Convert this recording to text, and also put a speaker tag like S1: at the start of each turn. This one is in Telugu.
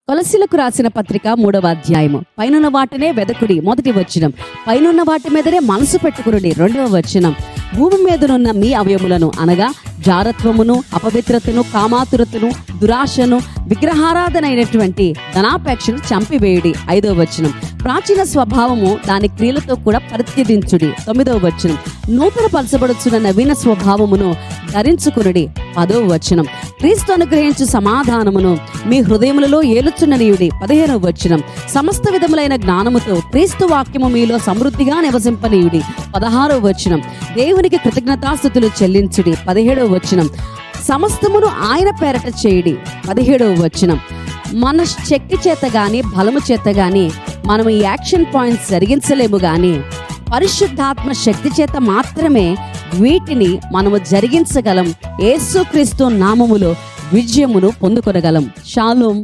S1: కొలస్సీలకు రాసిన పత్రిక 3వ అధ్యాయము. పైనున్న వాటినే వెదకుడి, మొదటి వచనం. పైనున్న వాటి మీదనే మనసు పెట్టుకునుడి, 2వ వచనం. భూమి మీదనున్న మీ అవయములను అనగా జారత్వమును, అపవిత్రతను, కామాతురతను, దురాశను, విగ్రహారాధన అయినటువంటి ధనాపేక్షను చంపివేయుడి, 5వ వచనం. ప్రాచీన స్వభావము దాని క్రియలతో కూడా పరిత్యజించుడి, 9వ వచనం. నూతన పరచబడుచున్న నవీన స్వభావమును ధరించుకునుడి, 10వ వచనం. క్రీస్తు అనుగ్రహించు సమాధానమును మీ హృదయములలో ఏలుచున్ననీయుడి, 15వ వచనం. సమస్త విధములైన జ్ఞానముతో క్రీస్తు వాక్యము మీలో సమృద్ధిగా నివసింపనీయుడి, 16వ వచనం. దేవునికి కృతజ్ఞతాస్తుతులు చెల్లించుడి, 17వ వచనం. సమస్తమును ఆయన పేరట చేయుడి, 17వ వచనం. మన శక్తి చేత గాని బలము చేత గాని మనం ఈ యాక్షన్ పాయింట్స్ జరిగించలేము గాని పరిశుద్ధాత్మ శక్తి చేత మాత్రమే వీటిని మనము జరిగించగలం. యేసుక్రీస్తు నామములో విజయమును పొందుకొనగలం. షాలోమ్.